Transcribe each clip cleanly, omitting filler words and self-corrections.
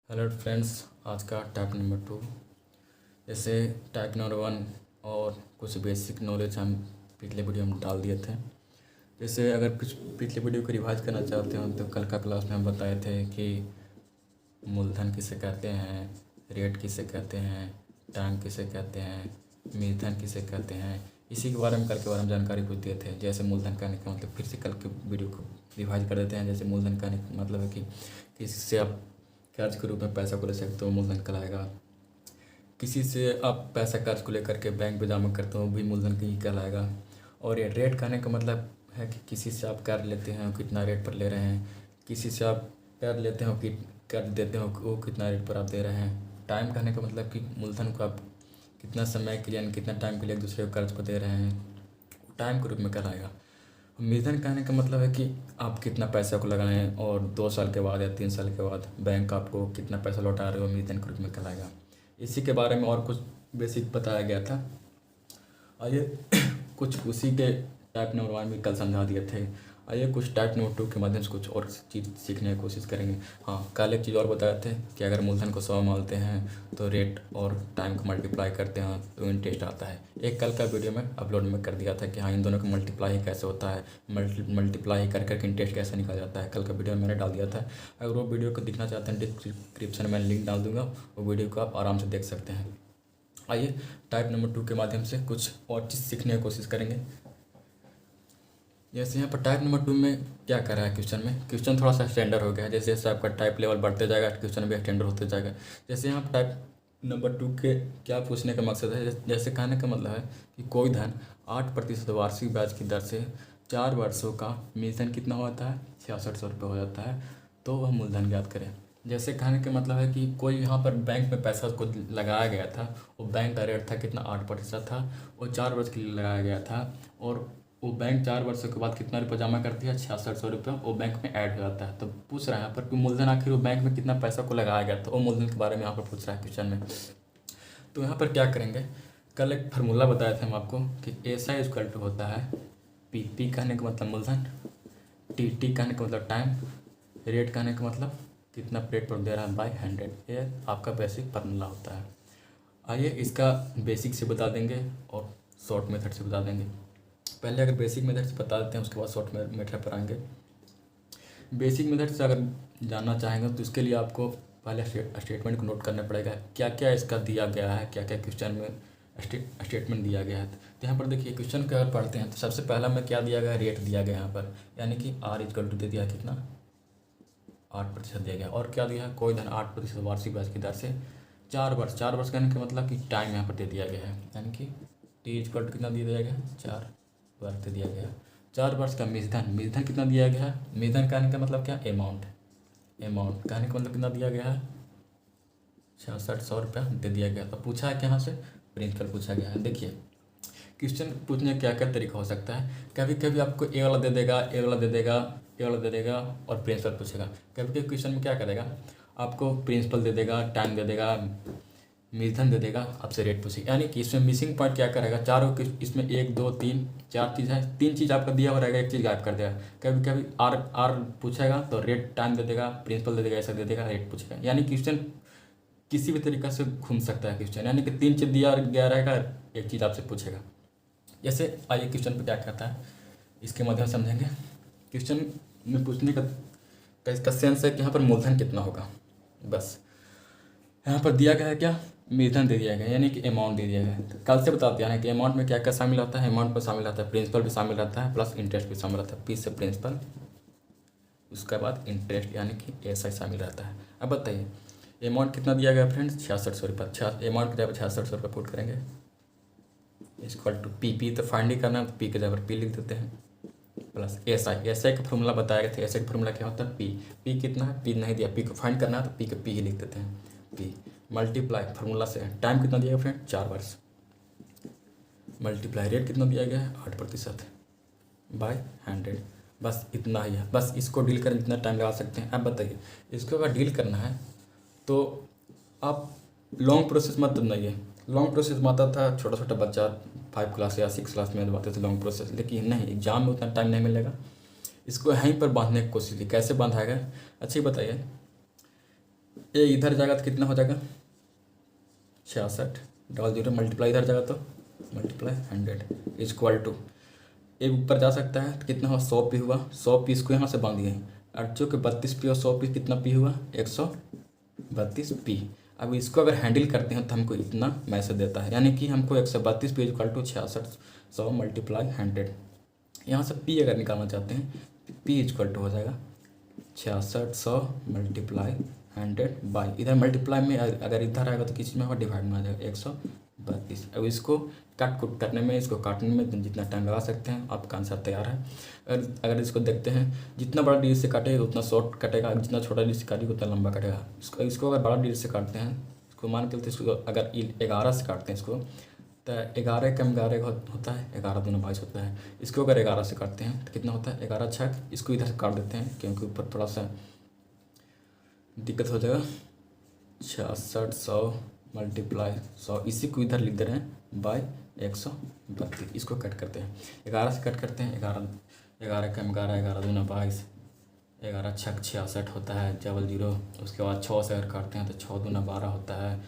Hello friends, आज का type number 2। जैसे टाइप नंबर 1 और कुछ बेसिक नॉलेज हम पिछले वीडियो में डाल दिए थे। जैसे अगर कुछ पिछले वीडियो को रिवाइज करना चाहते हो तो कल का क्लास में हम बताए थे कि मूलधन किसे कहते हैं, रेट किसे कहते हैं, टाइम किसे कहते हैं, मूलधन किसे कहते हैं। इसी के बारे में कल के बारे में जानकारी कुछ दिए थे। जैसे मूलधन कहने का मतलब फिर से कल के वीडियो को रिवाइज कर देते हैं। जैसे मूलधन कहने का मतलब है कि किसी से आप कर्ज के रूप में पैसा को ले सकते हो, मूलधन कहलाएगा। किसी से आप पैसा कर्ज को लेकर के बैंक में जमा करते हो, भी मूलधन ही कहलाएगा। और ये रेट कहने का मतलब है कि किसी से आप कर्ज लेते हैं, कितना रेट पर ले रहे हैं। किसी से आप कर्ज लेते हो कि कर्ज देते हो, वो कितना रेट पर आप दे रहे हैं। टाइम कहने का मतलब कि मूलधन को आप कितना समय के लिए, कितना टाइम के लिए एक दूसरे को कर्ज पर दे रहे हैं, टाइम के रूप में कहलाएगा। मूलधन कहने का मतलब है कि आप कितना पैसा को लगाएं और 2 साल के बाद या 3 साल के बाद बैंक आपको कितना पैसा लौटा रहे हो, मूलधन के रूप में कहलाएगा। इसी के बारे में और कुछ बेसिक बताया गया था। आइए कुछ उसी के टाइप नंबर 1 भी कल समझा दिए थे। आइए कुछ टाइप नंबर 2 के माध्यम से कुछ और चीज़ सीखने की कोशिश करेंगे। हाँ, कल एक चीज़ और बताए थे कि अगर मूलधन को 100 मानते हैं तो रेट और टाइम को मल्टीप्लाई करते हैं तो इंटरेस्ट आता है। एक कल का वीडियो में अपलोड में कर दिया था कि हाँ, इन दोनों का मल्टीप्लाई कैसे होता है, मल्टीप्लाई कर करके इंटरेस्ट कैसे निकल जाता है। कल का वीडियो में मैंने डाल दिया था। अगर वो वीडियो को देखना चाहते हैं डिस्क्रिप्शन में लिंक डाल दूँगा, वो वीडियो को आप आराम से देख सकते हैं। आइए टाइप नंबर 2 के माध्यम से कुछ और चीज़ सीखने की कोशिश करेंगे। जैसे यहाँ पर टाइप नंबर 2 में क्या कर रहा है क्वेश्चन में, क्वेश्चन थोड़ा सा स्टैंडर्ड हो गया है। जैसे जैसे आपका टाइप लेवल बढ़ते जाएगा, क्वेश्चन भी स्टैंडर्ड होते जाएगा। जैसे यहाँ पर टाइप नंबर 2 के क्या पूछने का मकसद है, जैसे कहने का मतलब है कि कोई धन 8% वार्षिक ब्याज की दर से 4 वर्षों का मूलधन कितना होता है, 6600 रुपये हो जाता है, तो वह मूलधन ज्ञात करें। जैसे कहने का मतलब है कि कोई यहाँ पर बैंक में पैसा को लगाया गया था, वो बैंक का रेट था कितना, 8% था, वो 4 वर्ष के लिए लगाया गया था। और वो बैंक 4 वर्षों के बाद कितना रुपये जमा करती है, 6600 रुपये वो बैंक में ऐड हो जाता है। तो पूछ रहा है यहाँ पर कि मूलधन आखिर वो बैंक में कितना पैसा को लगाया गया था, वो मूलधन के बारे में यहाँ पर पूछ रहा है क्वेश्चन में। तो यहाँ पर क्या करेंगे, कल एक फार्मूला बताया था हम आपको कि एस आई इक्वल टू होता है पी कहने का मतलब मूलधन, टी कहने का मतलब टाइम, रेट कहने का मतलब कितना रेट पर दे रहा है बाई 100। ये आपका बेसिक फार्मूला होता है। आइए इसका बेसिक से बता देंगे और शॉर्ट मेथड से बता देंगे। पहले अगर बेसिक मेथड से बता देते हैं, उसके बाद शॉर्ट मेथड पर आएंगे। बेसिक मेथड से अगर जानना चाहेंगे तो इसके लिए आपको पहले स्टेटमेंट को नोट करना पड़ेगा, क्या क्या इसका दिया गया है, क्या क्या क्वेश्चन में स्टेटमेंट दिया गया है। तो यहाँ पर देखिए क्वेश्चन को अगर पढ़ते हैं तो सबसे पहला में क्या दिया गया है, रेट दिया गया यहाँ पर, यानी कि आर इक्वल टू दे दिया कितना, 8% दिया गया। और क्या दिया है, कोई धन 8% वार्षिक ब्याज की दर से 4 वर्ष, 4 वर्ष कहने का मतलब कि टाइम यहाँ पर दे दिया गया है, यानी कि टी इक्वल टू कितना दिया गया है, 4 वर्ष दिया गया। 4 वर्ष का मूलधन कितना दिया गया है, मूलधन कहने का मतलब क्या, अमाउंट कहने का मतलब कितना दिया गया है, 6600 रुपया दे दिया गया। तो पूछा है कि यहाँ से प्रिंसिपल पूछा गया है। देखिए क्वेश्चन पूछने का क्या क्या तरीका हो सकता है, कभी कभी आपको ए वाला दे देगा, ए वाला दे देगा, ए वाला दे देगा और प्रिंसिपल पूछेगा। कभी कभी क्वेश्चन में क्या करेगा, आपको प्रिंसिपल दे देगा, टाइम दे देगा, मूलधन दे देगा, आपसे रेट पूछेगा। यानी कि इसमें मिसिंग पॉइंट क्या करेगा, चारों के इसमें 1 2 3 4 चीज़ है, 3 चीज़ आपका दिया हुआ रहेगा, एक चीज़ गायब कर देगा। कभी कभी आर पूछेगा तो रेट टाइम दे देगा, प्रिंसिपल दे देगा, ऐसा दे देगा, रेट पूछेगा। यानी क्वेश्चन किसी भी तरीक़ा से घूम सकता है क्वेश्चन, यानी कि 3 चीज़ दिया गया रहेगा, एक चीज़ आपसे पूछेगा। जैसे आइए क्वेश्चन पर क्या कहता है, इसके माध्यम से समझेंगे। क्वेश्चन में पूछने का सेंस है कि यहाँ पर मूलधन कितना होगा। बस यहाँ पर दिया गया है क्या, मूलधन दे दिया गया, यानी कि अमाउंट दे दिया गया है। तो कल से बताते हैं कि अमाउंट में क्या क्या शामिल होता है। अमाउंट में शामिल रहता है प्रिंसिपल भी शामिल रहता है, प्लस इंटरेस्ट भी शामिल रहता है। पी से प्रिंसिपल, उसके बाद इंटरेस्ट यानी कि एस आई शामिल रहता है। अब बताइए अमाउंट कितना दिया गया फ्रेंड्स, 6600 रुपये। अमाउंट की जगह 6600 रुपये पुट करेंगे, इक्वल टू पी तो फाइंड ही करना है, तो पी के जगह पी लिख देते हैं, प्लस एस आई का फॉर्मूला बताया गया था। एस आई का फॉर्मूला क्या होता है, पी कितना है, पी नहीं दिया, पी को फाइंड करना है तो पी के पी ही लिख देते हैं, पी मल्टीप्लाई फार्मूला से टाइम कितना दिया गया फ्रेंड, 4 वर्ष, मल्टीप्लाई रेट कितना दिया गया है, 8% बाय 100। बस इतना ही है। बस इसको डील करने जितना टाइम लगा सकते हैं। अब बताइए इसको अगर डील करना है तो आप लॉन्ग प्रोसेस मत बनाइए। लॉन्ग प्रोसेस माता था छोटा छोटा बच्चा 5 क्लास या 6 क्लास में बनवाते थे लॉन्ग प्रोसेस, लेकिन नहीं, एग्जाम में उतना टाइम नहीं मिलेगा। इसको यहीं पर बांधने की कोशिश की, कैसे बांधा गया, अच्छी बताइए। ए इधर जाएगा तो कितना हो जाएगा 66, डबल जीरो मल्टीप्लाई इधर जाएगा तो मल्टीप्लाई 100 इक्वल टू ए ऊपर जा सकता है तो कितना हुआ 100 पी हुआ, 100 पी इसको यहाँ से बांधिए और जो कि 32 पी और 100 पी कितना पी हुआ 132 पी। अब इसको अगर हैंडल करते हैं तो हमको इतना मैसेज देता है, यानी कि हमको 132 पी इक्वल टू 66 100 मल्टीप्लाई 100। यहाँ से पी अगर निकालना चाहते हैं पी इक्वल टू हो जाएगा 66 100 मल्टीप्लाई 100 बाई, इधर मल्टीप्लाई में अगर इधर आएगा तो किसी में होगा डिवाइड में आ जाएगा 132। अब इसको काट कुट करने में, इसको काटने में जितना टाइम लगा सकते हैं आपका आंसर तैयार है। अगर इसको देखते हैं जितना बड़ा डिजिट से काटेगा उतना शॉर्ट कटेगा, जितना छोटा डिजिट से काटेगा उतना लंबा कटेगा। इसको अगर बड़ा डिजिट से काटते हैं, इसको मान के चलते इसको अगर 11 से काटते हैं इसको तो 11 कम 11 होता है, 11 दूना 22 होता है। इसको अगर 11 से काटते हैं तो कितना होता है 11 छक, इसको इधर से काट देते हैं क्योंकि ऊपर थोड़ा सा दिक्कत हो जाएगा। 66 100 मल्टीप्लाई 100, इसी को इधर लिख दे रहे हैं बाई 132। इसको कट करते हैं 11 से कट करते हैं, 11 कम 11 11 दूना 22, 11 छक 66 होता है डबल जीरो। उसके बाद 6 से अगर काटते हैं तो 6 दूना 12 होता है,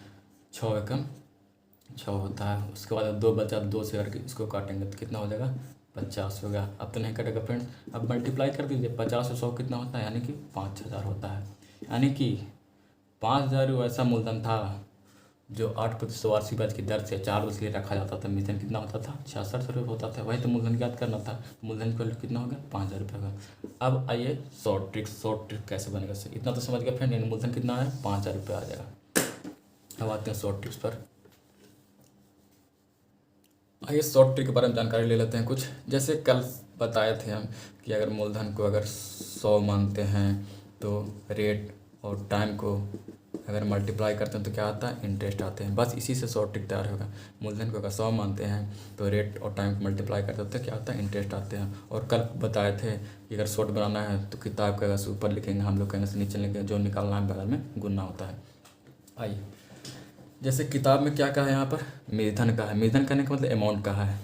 6 एकम 6 होता है। उसके बाद 2 बचा, 2 से करके इसको काटेंगे तो कितना हो जाएगा 50 हो गया। अब तो नहीं कटेगा फ्रेंड्स, अब मल्टीप्लाई कर दीजिए 50 से 100 कितना होता है, यानी कि 5000 होता है। यानी कि 5000 वैसा मूलधन था जो 8% वार्षिक ब्याज की दर से 4 वर्ष के लिए रखा जाता था। मूलधन कितना होता था 66 रुपये होता था, वही तो मूलधन याद करना था। मूलधन का कितना हो गया 5000 रुपये का। अब आइए शॉर्ट ट्रिक कैसे बनेगा सर, इतना तो समझ गया फ्रेंड। मूलधन कितना है 5000 रुपये आ जाएगा। अब आते हैं शॉर्ट ट्रिक्स पर। आइए शॉर्ट ट्रिक के बारे में जानकारी ले लेते हैं कुछ। जैसे कल बताए थे हम कि अगर मूलधन को अगर 100 मानते हैं तो रेट और टाइम को अगर मल्टीप्लाई करते हैं तो क्या आता है इंटरेस्ट आते हैं। बस इसी से शॉर्ट ट्रिक तैयार होगा। मूलधन को अगर 100 मानते हैं तो रेट और टाइम को मल्टीप्लाई करते हैं तो क्या आता है इंटरेस्ट आते हैं। और कल बताए थे कि अगर शॉर्ट बनाना है तो किताब का अगर ऊपर लिखेंगे हम लोग कहेंगे से नीचे लिखेंगे, जो निकालना है बगल में गुना होता है। आइए जैसे किताब में क्या कहा है यहाँ पर मूलधन का है, मूलधन कहने का मतलब अमाउंट का है,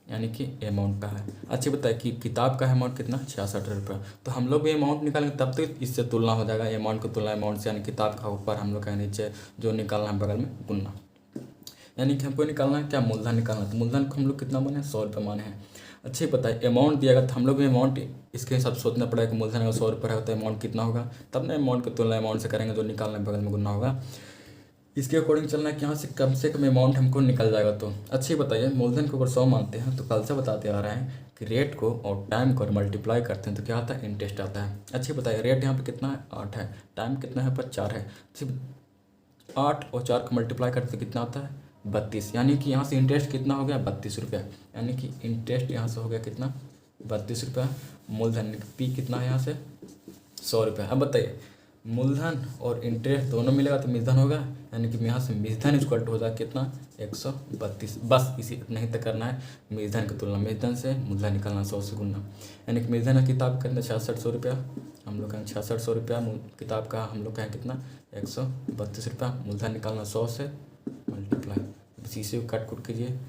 यानी कि अमाउंट का है। अच्छी बताए कि किताब का अमाउंट कितना 66 रुपये। तो हम लोग भी अमाउंट निकालेंगे तब तक इससे तुलना हो जाएगा, अमाउंट को तुलना अमाउंट से, यानी किताब का ऊपर हम लोग का नीचे, जो निकालना है बगल में गुना। यानी कि हमको निकालना है क्या मूलधन निकालना है। तो मूलधन को हम लोग कितना माने 100 रुपये माने हैं। अच्छी बताए अमाउंट दिया गया तो हम लोग भी अमाउंट इसके हिसाब से सोचना पड़ेगा कि मूलधन अगर 100 रुपये है तो अमाउंट कितना होगा, तब ना अमाउंट को तुलना अमाउंट से करेंगे, जो निकालना है बगल में गुना होगा। इसके अकॉर्डिंग चलना है कि यहाँ से कम अमाउंट हमको निकल जाएगा। तो अच्छी बताइए मूलधन को अगर 100 मानते हैं तो कल से बताते आ रहे हैं कि रेट को और टाइम को मल्टीप्लाई करते हैं तो क्या आता है इंटरेस्ट आता है। अच्छी बताइए रेट यहाँ पे कितना है 8 है, टाइम कितना है पर 4 है। 8 और 4 को मल्टीप्लाई करते तो कितना आता है 32, यानी कि यहाँ से इंटरेस्ट कितना हो गया 32 रुपया। यानी कि इंटरेस्ट यहाँ से हो गया कितना 32 रुपया। मूलधन पी कितना है यहाँ से 100 रुपया। अब बताइए मूलधन और इंटरेस्ट दोनों मिलेगा तो मूलधन होगा, यानी कि यहाँ से मूलधन इक्वल टू हो जाएगा कितना 132। बस इसी नहीं तक करना है, मूलधन की तुलना मूलधन से मूलधन निकालना 100 से गुना। यानी कि मूलधन है किताब का 6600 रुपया, हम लोग कहें 6600 रुपया। किताब का हम लोग कहें कितना 132 रुपया। मूलधन निकालना 100 से मल्टीप्लाई, बस इसी को कट कुट कीजिए।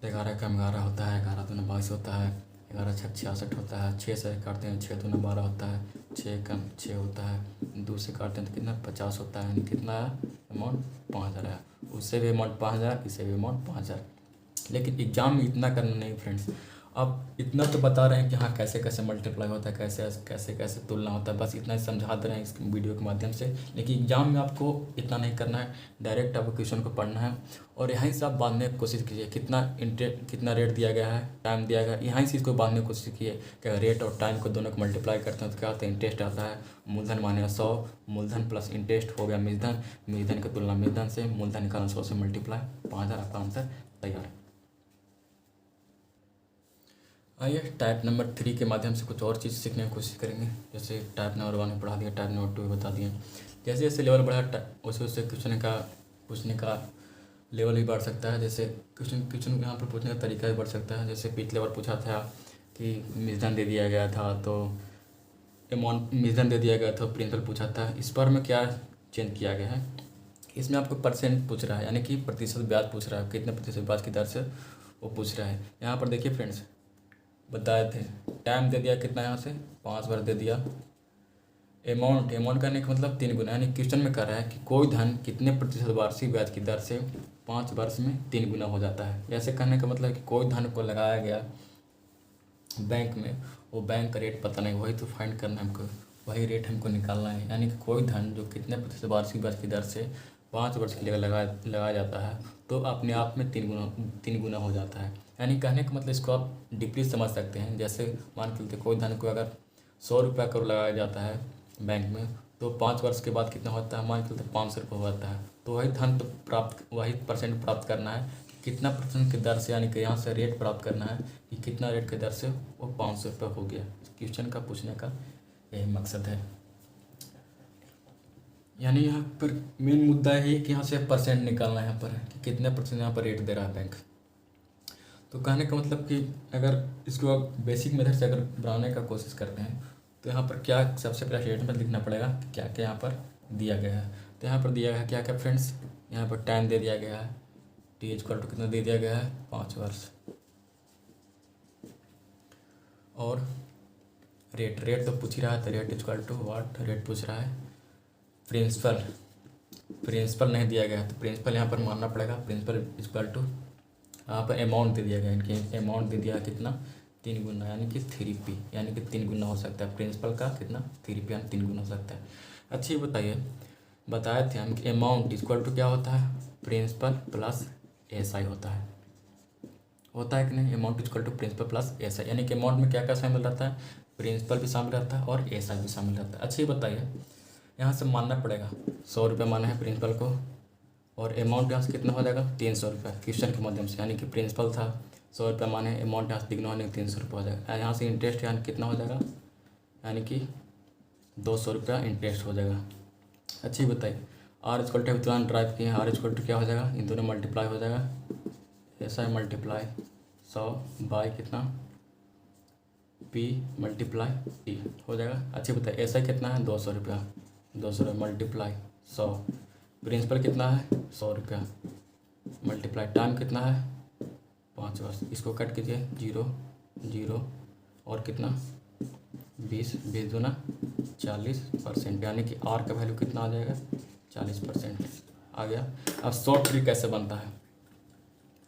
11 कम 11 होता है, 11 दूना 22 होता है, 11 छक 66 होता है। 6 से काटते हैं 6 दूना 12 होता है, 6 कम 6 होता है। 2 से काटते हैं तो कितना 50 होता है, यानी कितना आया अमाउंट 5000 आया। उससे भी अमाउंट 5000, इससे भी अमाउंट 5000। लेकिन एग्जाम में इतना करना नहीं फ्रेंड्स। अब इतना तो बता रहे हैं कि हाँ कैसे कैसे मल्टीप्लाई होता है, कैसे कैसे कैसे तुलना होता है, बस इतना ही समझा दे रहे हैं इस वीडियो के माध्यम से। लेकिन एग्जाम में आपको इतना नहीं करना है, डायरेक्ट आपको क्वेश्चन को पढ़ना है और यहीं से आप बांधने की कोशिश कीजिए। कितना रेट दिया गया है, टाइम दिया गया है, यहीं से इसको बांधने की कोशिश कीजिए कि रेट और टाइम को दोनों को मल्टीप्लाई करते हैं तो क्या होता है इंटरेस्ट आता है। मूलधन मानेगा 100, मूलधन प्लस इंटरेस्ट हो गया मूलधन, मूलधन की तुलना मूलधन से, मूलधन निकालना 100 से मल्टीप्लाई 5000, आपका आंसर तैयार है। आइए टाइप नंबर 3 के माध्यम से कुछ और चीज़ सीखने की कोशिश करेंगे। जैसे टाइप नंबर 1 पढ़ा दिया, टाइप नंबर 2 बता दिए। जैसे जैसे लेवल बढ़ा वैसे वैसे क्वेश्चन का पूछने का लेवल भी बढ़ सकता है। जैसे क्वेश्चन यहाँ पर पूछने का तरीका भी बढ़ सकता है। जैसे पिछले बार पूछा था कि मूलधन दे दिया गया था तो अमाउंट, मूलधन दे दिया गया था प्रिंसिपल पूछा था। इस बार में क्या चेंज किया गया है, इसमें आपको परसेंट पूछ रहा है, यानी कि प्रतिशत ब्याज पूछ रहा है, कितने प्रतिशत ब्याज की दर से वो पूछ रहा है। यहाँ पर देखिए फ्रेंड्स बताए थे टाइम दे दिया कितना, यहाँ से 5 बार दे दिया, अमाउंट करने का मतलब 3 गुना, यानी क्वेश्चन में कह रहा है कि कोई धन कितने प्रतिशत वार्षिक ब्याज की दर से 5 वर्ष में 3 गुना हो जाता है। ऐसे कहने का मतलब कि कोई धन को लगाया गया बैंक में, वो बैंक का रेट पता नहीं, वही तो फाइंड करना है हमको, वही रेट हमको निकालना है। यानी कि कोई धन जो कितने प्रतिशत वार्षिक ब्याज की दर से 5 वर्ष के लिए लगाया जाता है, तो अपने आप में 3 गुना हो जाता है। यानी कहने का मतलब इसको आप डीपली समझ सकते हैं। जैसे मान के चलते कोई धन को अगर 100 रुपया करोड़ लगाया जाता है बैंक में, तो 5 वर्ष के बाद कितना होता है, मान के चलते 500 रुपये होता है। तो वही धन तो वही परसेंट प्राप्त करना है कि कितना परसेंट की दर से, यानी कि यहाँ से रेट प्राप्त करना है कि कितना रेट की दर से वो 500 रुपये हो गया। क्वेश्चन का पूछने का यही मकसद है। यानी यहाँ पर मेन मुद्दा है कि यहाँ से परसेंट निकालना है यहाँ पर कि कितने परसेंट यहाँ पर रेट दे रहा है बैंक। तो कहने का मतलब कि अगर इसको बेसिक मेथड से अगर बनाने का कोशिश करते हैं, तो यहाँ पर क्या सबसे पहला स्टेटमेंट लिखना पड़ेगा कि क्या क्या यहाँ पर दिया गया है। तो यहाँ पर दिया गया है क्या क्या फ्रेंड्स, यहाँ पर टाइम दे दिया गया है, टी इक्वल टू कितना दे दिया गया है, 5 वर्ष, और रेट तो पूछ ही रहा है, तो rate equal to what, rate पूछ रहा है। प्रिंसिपल नहीं दिया गया है, तो प्रिंसिपल यहाँ पर मानना पड़ेगा। प्रिंसिपल इक्वल टू यहाँ पर अमाउंट दे दिया गया है, इनकी अमाउंट दे दिया कितना, 3 गुना, यानी कि 3p, यानी कि 3 गुना हो सकता है। प्रिंसिपल का कितना, 3p, यानी 3 गुना हो सकता है। अच्छी बताइए, बताए थे हम कि अमाउंट इक्वल टू क्या होता है, प्रिंसिपल प्लस SI होता है कि नहीं। Amount equal to principal plus SI, यानी कि अमाउंट में क्या क्या शामिल रहता है, प्रिंसिपल भी शामिल रहता है और SI भी शामिल रहता है। अच्छी बताइए, यहाँ से मानना पड़ेगा 100 रुपये माना है प्रिंसिपल को, और अमाउंट यहाँ से कितना हो जाएगा, 300 रुपये क्वेश्चन के माध्यम से। यानी कि प्रिंसिपल था 100 रुपये माने, अमाउंट यहाँ से दिगना होने 300 रुपये हो जाएगा। यहाँ से इंटरेस्ट यानी कितना हो जाएगा, यानी कि 200 रुपया इंटरेस्ट हो जाएगा। अच्छी बताइए, आर इक्वल टू तुरंत ड्राइव किए हैं, आर इक्वल टू क्या हो जाएगा, इन दोनों मल्टीप्लाई हो जाएगा, SI मल्टीप्लाई 100 बाई कितना, P मल्टीप्लाई T हो जाएगा। अच्छी बताइए, SI कितना है, 200 रुपया, 200 रुपये मल्टीप्लाई 100, प्रिंसिपल कितना है 100 रुपया, मल्टीप्लाई टाइम कितना है 5 वर्ष, इसको कट कीजिए 0 0 और कितना 20 दूना 40%, यानी कि R का वैल्यू कितना आ जाएगा, 40% आ गया। अब शॉर्ट ट्रिक कैसे बनता है,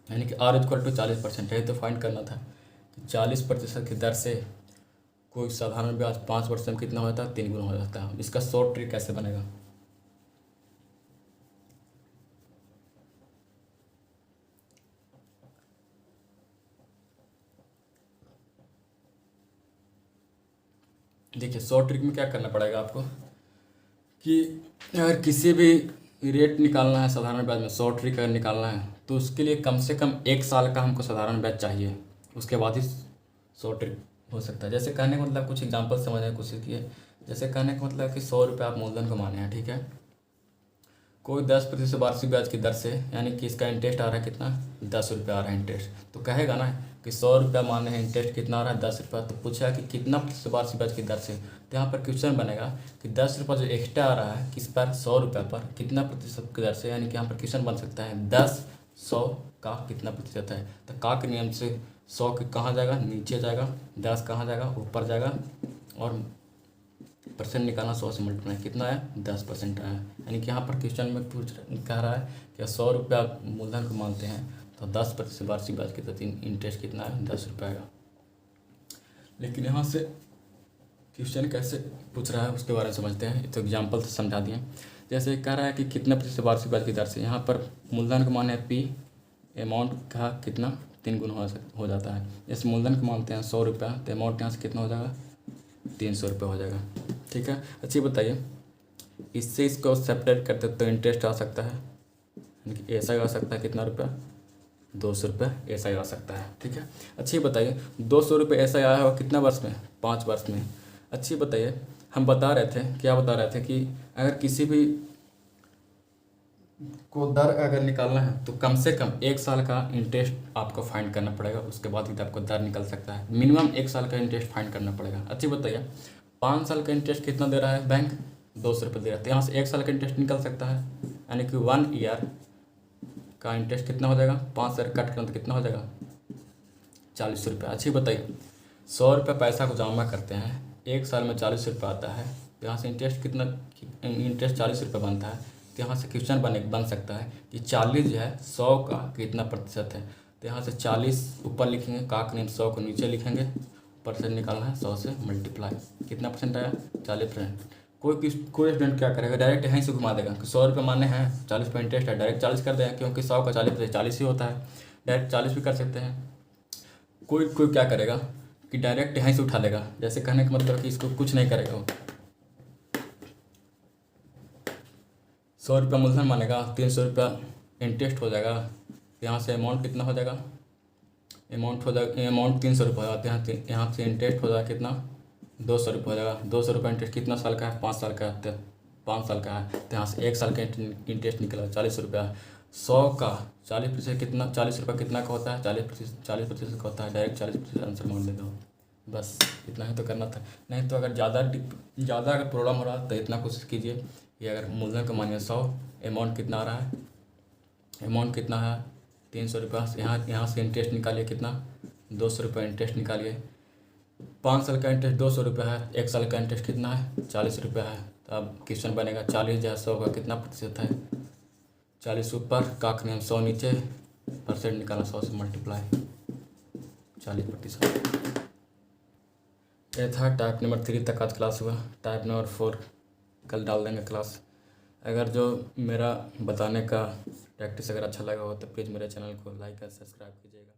यानी कि R इक्वल टू 40% है, तो फाइंड करना था कि 40% की दर से कोई साधारण ब्याज 5 वर्ष में कितना होता है, 3 गुना हो जाता है। इसका शॉर्ट ट्रिक कैसे बनेगा, देखिए शॉर्ट ट्रिक में क्या करना पड़ेगा आपको कि अगर किसी भी रेट निकालना है साधारण ब्याज में, शॉर्ट ट्रिक अगर निकालना है, तो उसके लिए कम से कम 1 साल का हमको साधारण ब्याज चाहिए, उसके बाद ही शॉर्ट ट्रिक हो सकता है। जैसे कहने का मतलब कुछ एग्जांपल समझने की कोशिश कीजिए। जैसे कहने का मतलब कि 100 रुपये आप मूलधन को माने हैं, ठीक है। कोई 10% वार्षिक ब्याज की दर से, यानी कि इसका इंटरेस्ट आ रहा है कितना, 10 रुपये आ रहा है इंटरेस्ट, तो कहेगा ना कि 100 रुपया माने हैं, इंटरेस्ट कितना आ रहा है 10 रुपया, तो पूछा कि कितना प्रतिशत वार्षिक ब्याज की दर से, तो यहाँ पर क्वेश्चन बनेगा कि 10 रुपया जो एक्स्ट्रा आ रहा है किस पर, 100 रुपये पर, कितना प्रतिशत की दर से, यानी कि यहाँ पर क्वेश्चन बन सकता है 10 100 का कितना प्रतिशत है। तो का के नियम से 100 के कहाँ जाएगा, नीचे जाएगा, 10 कहाँ जाएगा, ऊपर जाएगा, और परसेंट निकालना 100 से मल्टीप्लाई, कितना आया 10% आया। यानी कि यहाँ पर क्वेश्चन में कह रहा है कि 100 रुपया मूलधन को मानते हैं, तो 10% वार्षिक ब्याज के तो इंटरेस्ट कितना है, 10 रुपये आएगा। लेकिन यहाँ से क्वेश्चन कैसे पूछ रहा है उसके बारे में समझते हैं। तो एग्जाम्पल से समझा दिए। जैसे कह रहा है कि कितना प्रतिशत वार्षिक ब्याज की दर से, यहाँ पर मूलधन को माने P, अमाउंट का कितना 3 गुना हो जाता है। जैसे मूलधन को मानते हैं 100 रुपया, तो अमाउंट यहाँ से कितना हो जाएगा, 300 रुपये हो जाएगा, ठीक है। अच्छी बताइए, इससे इसको सेपरेट करते तो इंटरेस्ट आ सकता है, यानी कि ऐसा आ सकता है कितना रुपया, 200 रुपये ऐसा आ सकता है, ठीक है। अच्छी बताइए, 200 रुपये ऐसा आया होगा कितना वर्ष में, 5 वर्ष में। अच्छी बताइए, हम बता रहे थे, क्या बता रहे थे कि अगर किसी भी को दर अगर निकालना है, तो कम से कम 1 साल का इंटरेस्ट आपको फाइंड करना पड़ेगा, उसके बाद ही आपको दर निकल सकता है। मिनिमम 1 साल का इंटरेस्ट फाइंड करना पड़ेगा। अच्छी बताइए, 5 साल का इंटरेस्ट कितना दे रहा है बैंक, 200 रुपये दे रहा है, तो यहाँ से 1 साल का इंटरेस्ट निकल सकता है, यानी कि 1 ईयर का इंटरेस्ट कितना हो जाएगा, 5 से कट करना तो कितना हो जाएगा, 40 रुपये। अच्छी बताइए, 100 रुपये पैसा को जमा करते हैं, 1 साल में 40 रुपये आता है, तो यहाँ से इंटरेस्ट कितना, इंटरेस्ट 40 रुपये बनता है। तो यहाँ से क्वेश्चन बन सकता है कि 40 जो है 100 का कितना प्रतिशत है। तो यहाँ से 40 ऊपर लिखेंगे, का नियम 100 को नीचे लिखेंगे, परसेंट निकालना है 100 से मल्टीप्लाई, कितना परसेंट आया 40%। कोई स्टूडेंट क्या करेगा, डायरेक्ट यहीं से घुमा देगा कि 100 रुपये माने हैं, 40 रुपये इंटरेस्ट है, डायरेक्ट 40 कर देगा, क्योंकि 100 का 40 ही होता है, डायरेक्ट 40 भी कर सकते हैं। कोई क्या करेगा कि डायरेक्ट यहीं से उठा लेगा, जैसे कहने का मतलब कि इसको कुछ नहीं करेगा वो, 100 रुपये मूलधन मानेगा, 300 रुपया इंटरेस्ट हो जाएगा। यहाँ से अमाउंट कितना हो जाएगा, अमाउंट 300 रुपये हो जाते हैं। यहाँ से इंटरेस्ट हो जाएगा कितना, 200 रुपये हो जाएगा। 200 रुपये इंटरेस्ट कितना साल का है, 5 साल का है, तो 5 साल का है, तो यहाँ से 1 साल का इंटरेस्ट निकला 40 रुपया। 100 का 40% कितना, 40 रुपये कितना का होता है, 40% का होता है, डायरेक्ट 40% आंसर मान ले दो। बस इतना ही तो करना था। नहीं तो अगर ज़्यादा अगर प्रॉब्लम हो रहा तो इतना कोशिश कीजिए कि अगर मूलधन का मानिए 100, अमाउंट कितना आ रहा है, अमाउंट कितना है 300 रुपये, यहाँ से इंटरेस्ट निकालिए कितना, 200 रुपये इंटरेस्ट निकालिए। 5 साल का इंटरेस्ट 200 रुपये है, 1 साल का इंटरेस्ट कितना है 40 रुपये है। तो अब क्वेश्चन बनेगा 40 जो है 100 का कितना प्रतिशत है, 40 ऊपर, का नियम 100 नीचे, परसेंट निकालना 100 से मल्टीप्लाई 40%। ये था टाइप नंबर 3 तक आज क्लास हुआ। टाइप नंबर 4 कल डाल देंगे क्लास। अगर जो मेरा बताने का प्रैक्टिस अगर अच्छा लगा हो तो प्लीज़ मेरे चैनल को लाइक और सब्सक्राइब कीजिएगा।